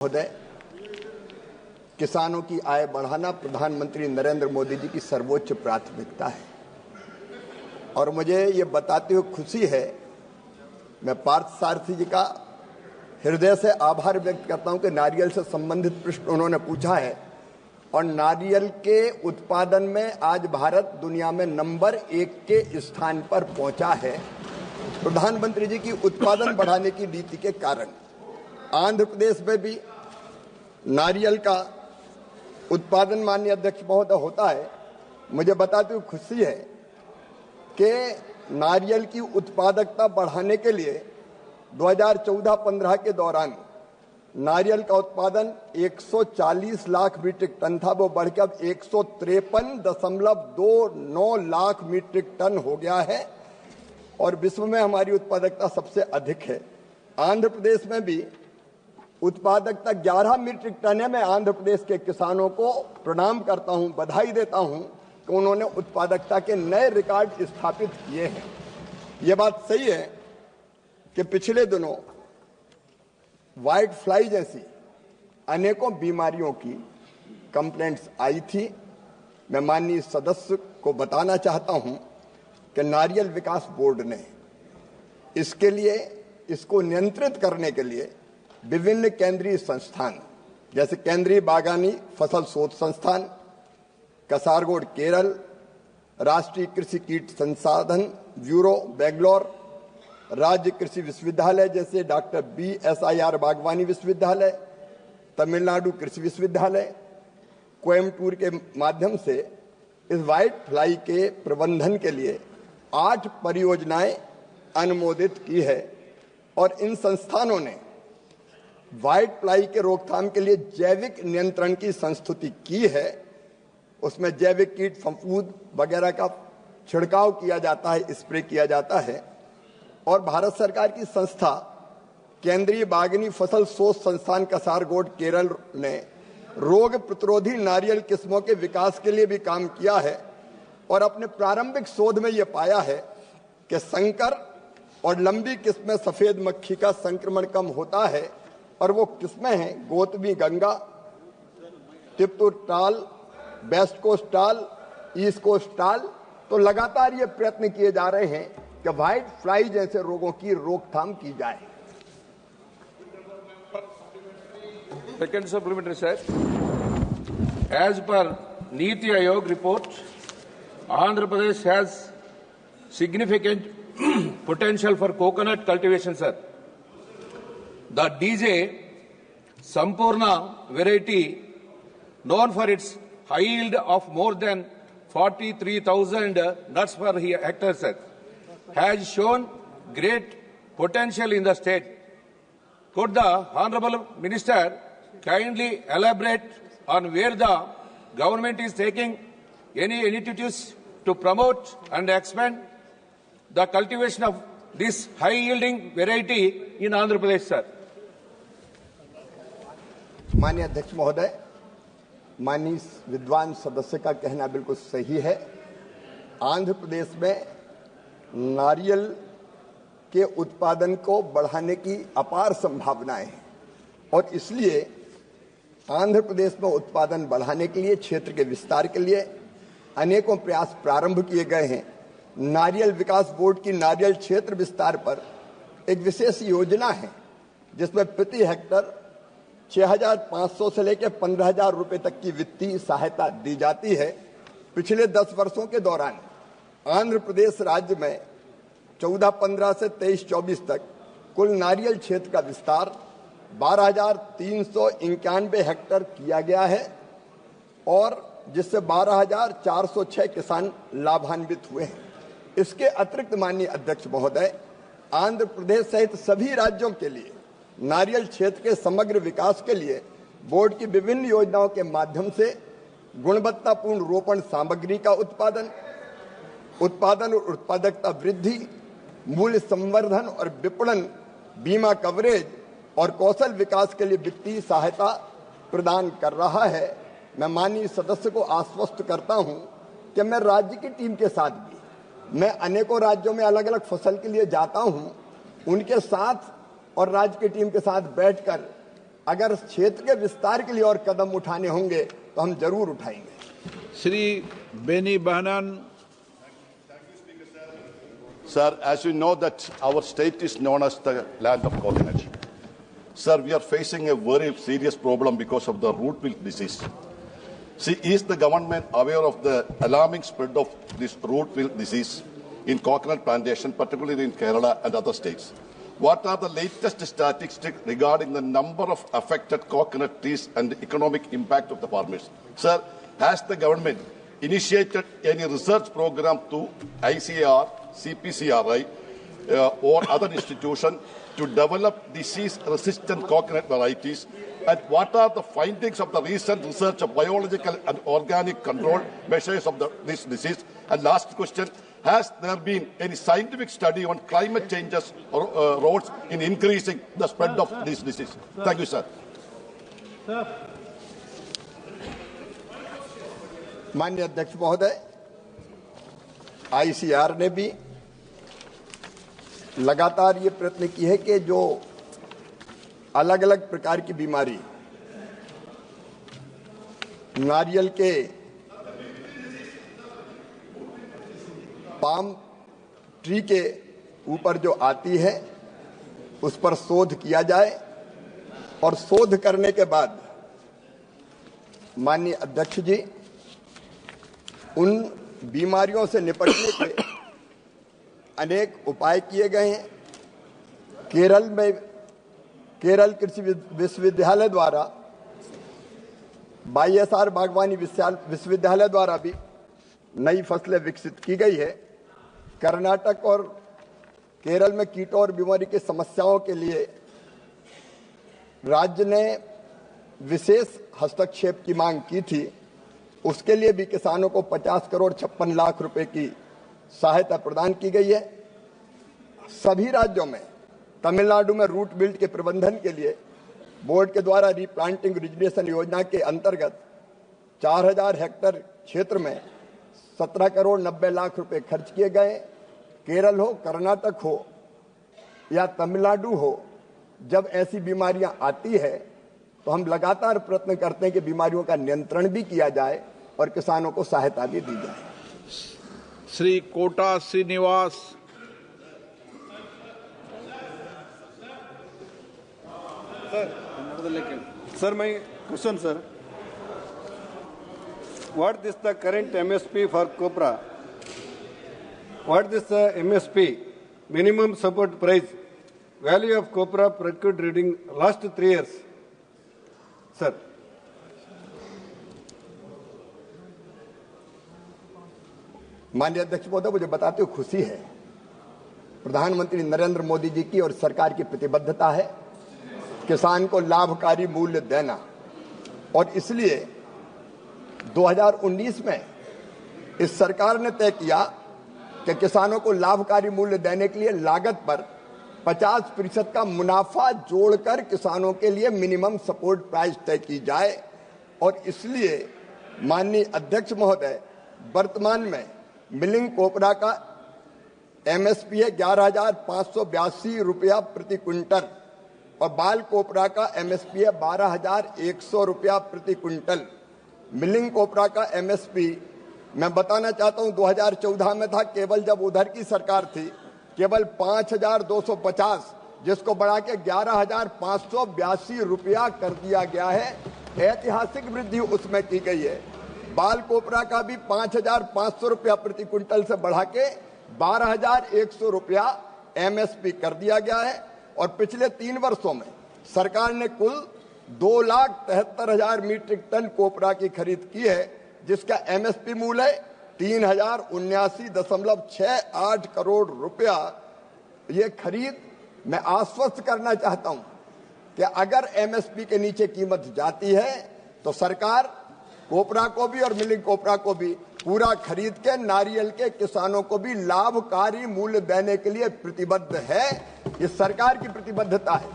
महोदय, किसानों की आय बढ़ाना प्रधानमंत्री नरेंद्र मोदी जी की सर्वोच्च प्राथमिकता है और मुझे ये बताते हुए खुशी है, मैं पार्थ सारथी जी का हृदय से आभार व्यक्त करता हूं कि नारियल से संबंधित प्रश्न उन्होंने पूछा है और नारियल के उत्पादन में आज भारत दुनिया में नंबर 1 के स्थान पर पहुंचा है। प्रधानमंत्री जी की उत्पादन बढ़ाने की नीति के कारण आंध्र प्रदेश में भी नारियल का उत्पादन माननीय अध्यक्ष महोदय होता है। मुझे बताते हुए खुशी है कि नारियल की उत्पादकता बढ़ाने के लिए 2014-15 के दौरान नारियल का उत्पादन 140 लाख मीट्रिक टन था, वो बढ़कर 153.29 लाख मीट्रिक टन हो गया है और विश्व में हमारी उत्पादकता सबसे अधिक है। आंध्र प्रदेश में भी उत्पादकता 11 मीट्रिक टन है। मैं आंध्र प्रदेश के किसानों को प्रणाम करता हूं, बधाई देता हूं कि उन्होंने उत्पादकता के नए रिकॉर्ड स्थापित किए हैं। यह बात सही है कि पिछले दिनों व्हाइट फ्लाई जैसी अनेकों बीमारियों की कंप्लेंट्स आई थी। मैं माननीय सदस्य को बताना चाहता हूं कि नारियल विकास बोर्ड ने इसको नियंत्रित करने के लिए विभिन्न केंद्रीय संस्थान जैसे केंद्रीय बागवानी फसल शोध संस्थान, कासारगोड केरल, राष्ट्रीय कृषि कीट संसाधन ब्यूरो बेंगलोर, राज्य कृषि विश्वविद्यालय जैसे डॉक्टर BSIR बागवानी विश्वविद्यालय, तमिलनाडु कृषि विश्वविद्यालय, कोयम्बटूर के माध्यम से इस व्हाइट फ्लाई के प्रबंधन के लिए 8 परियोजनाएं अनुमोदित की है और इन संस्थानों ने व्हाइट फ्लाई के रोकथाम के लिए जैविक नियंत्रण की संस्तुति की है। उसमें जैविक कीट फफूंद वगैरह का छिड़काव किया जाता है, स्प्रे किया जाता है और भारत सरकार की संस्था केंद्रीय बागवानी फसल शोध संस्थान कासारगोड केरल ने रोग प्रतिरोधी नारियल किस्मों के विकास के लिए भी काम किया है और अपने प्रारंभिक शोध में यह पाया है कि संकर और लंबी किस्में सफेद मक्खी का संक्रमण कम होता है और वो किस्में हैं गौतमी गंगा, तिप्तुर टाल, वेस्ट कोस्ट टाल, ईस्ट कोस्ट टाल। तो लगातार ये प्रयत्न किए जा रहे हैं कि व्हाइट फ्लाई जैसे रोगों की रोकथाम की जाए। Second supplementary, sir. As per Niti Aayog report, Andhra Pradesh has significant potential for coconut cultivation, sir. The DJ Sampurna variety, known for its high yield of more than 43,000 nuts per hectare, sir, has shown great potential in the state. Could the Honorable Minister kindly elaborate on where the government is taking any initiatives to promote and expand the cultivation of this high-yielding variety in Andhra Pradesh, sir? माननीय अध्यक्ष महोदय, माननीय विद्वान सदस्य का कहना बिल्कुल सही है। आंध्र प्रदेश में नारियल के उत्पादन को बढ़ाने की अपार संभावनाएं हैं और इसलिए आंध्र प्रदेश में उत्पादन बढ़ाने के लिए, क्षेत्र के विस्तार के लिए अनेकों प्रयास प्रारंभ किए गए हैं। नारियल विकास बोर्ड की नारियल क्षेत्र विस्तार पर एक विशेष योजना है जिसमें प्रति हेक्टर 6,500 से लेकर 15,000 रुपए तक की वित्तीय सहायता दी जाती है। पिछले 10 वर्षों के दौरान आंध्र प्रदेश राज्य में 14-15 से 23-24 तक कुल नारियल क्षेत्र का विस्तार 12,391 हेक्टर किया गया है और जिससे 12,406 किसान लाभान्वित हुए हैं। इसके अतिरिक्त माननीय अध्यक्ष महोदय, आंध्र प्रदेश सहित सभी राज्यों के लिए नारियल क्षेत्र के समग्र विकास के लिए बोर्ड की विभिन्न योजनाओं के माध्यम से गुणवत्तापूर्ण रोपण सामग्री का उत्पादन और उत्पादकता वृद्धि, मूल्य संवर्धन और विपणन, बीमा कवरेज और कौशल विकास के लिए वित्तीय सहायता प्रदान कर रहा है। मैं माननीय सदस्य को आश्वस्त करता हूं कि मैं राज्य की टीम के साथ भी, मैं अनेकों राज्यों में अलग अलग फसल के लिए जाता हूं, उनके साथ और राज्य की टीम के साथ बैठकर अगर क्षेत्र के विस्तार के लिए और कदम उठाने होंगे तो हम जरूर उठाएंगे। Shri Beni बहनान। Sir, as you know that our state is known as the land of coconut. Sir, we are facing a very serious problem because of the root wilt disease. See, is the government aware of the alarming spread of this root wilt disease in coconut plantation, particularly in Kerala and other states? What are the latest statistics regarding the number of affected coconut trees and the economic impact of the farmers? Sir, has the government initiated any research program to ICAR, CPCRI, or other institution to develop disease-resistant coconut varieties? And what are the findings of the recent research of biological and organic control measures of this disease? And last question, has there been any scientific study on climate changes or roles in increasing the spread of this disease? Thank you, sir. माननीय अध्यक्ष महोदय, ICR ने भी लगातार ये प्रयत्न की है कि जो अलग अलग प्रकार की बीमारी नारियल के पाम ट्री के ऊपर जो आती है उस पर शोध किया जाए और शोध करने के बाद माननीय अध्यक्ष जी उन बीमारियों से निपटने के अनेक उपाय किए गए हैं। केरल कृषि विश्वविद्यालय द्वारा YSR बागवानी विश्वविद्यालय द्वारा भी नई फसलें विकसित की गई है। कर्नाटक और केरल में कीटों और बीमारी की समस्याओं के लिए राज्य ने विशेष हस्तक्षेप की मांग की थी। उसके लिए भी किसानों को 50 करोड़ 56 लाख रुपए की सहायता प्रदान की गई है। सभी राज्यों में तमिलनाडु में रूट बिल्ट के प्रबंधन के लिए बोर्ड के द्वारा रीप्लांटिंग रिजनेशन योजना के अंतर्गत 4000 हेक्टेयर क्षेत्र में 17 करोड़ 90 लाख रुपए खर्च किए गए। केरल हो, कर्नाटक हो या तमिलनाडु हो, जब ऐसी बीमारियां आती है तो हम लगातार प्रयत्न करते हैं कि बीमारियों का नियंत्रण भी किया जाए और किसानों को सहायता भी दी जाए। Shri Kota Srinivas. Sir, my question, sir. What is the current MSP for copra? What is the MSP, minimum support price, value of copra procured during last 3 years? Sir. माननीय अध्यक्ष महोदय, मुझे बताते हुए खुशी है प्रधानमंत्री नरेंद्र मोदी जी की और सरकार की प्रतिबद्धता है किसान को लाभकारी मूल्य देना, और इसलिए 2019 में इस सरकार ने तय किया कि किसानों को लाभकारी मूल्य देने के लिए लागत पर 50% का मुनाफा जोड़कर किसानों के लिए मिनिमम सपोर्ट प्राइस तय की जाए। और इसलिए माननीय अध्यक्ष महोदय, वर्तमान में मिलिंग कोपरा का MSP है 11,582 रुपया प्रति क्विंटल और बाल कोपरा का MSP है 12,100 रुपया प्रति क्विंटल। मिलिंग कोपरा का MSP मैं बताना चाहता हूं 2014 में था, केवल जब उधर की सरकार थी, केवल 5,250, जिसको बढ़ा के 11,582 रुपया कर दिया गया है। ऐतिहासिक वृद्धि उसमें की गई है। बाल कोपरा का भी 5,500 रुपया प्रति क्विंटल से बढ़ा के 12,100 रुपया MSP कर दिया गया है। और पिछले 3 वर्षों में सरकार ने कुल 2,73,000 मीट्रिक टन कोपरा की खरीद की है, जिसका MSP मूल्य 3,079.68 करोड़ रुपया। ये खरीद मैं आश्वस्त करना चाहता हूं कि अगर MSP के नीचे कीमत जाती है तो सरकार कोपरा को भी और मिलिंग कोपरा को भी पूरा खरीद के नारियल के किसानों को भी लाभकारी मूल्य देने के लिए प्रतिबद्ध है। ये सरकार की प्रतिबद्धता है।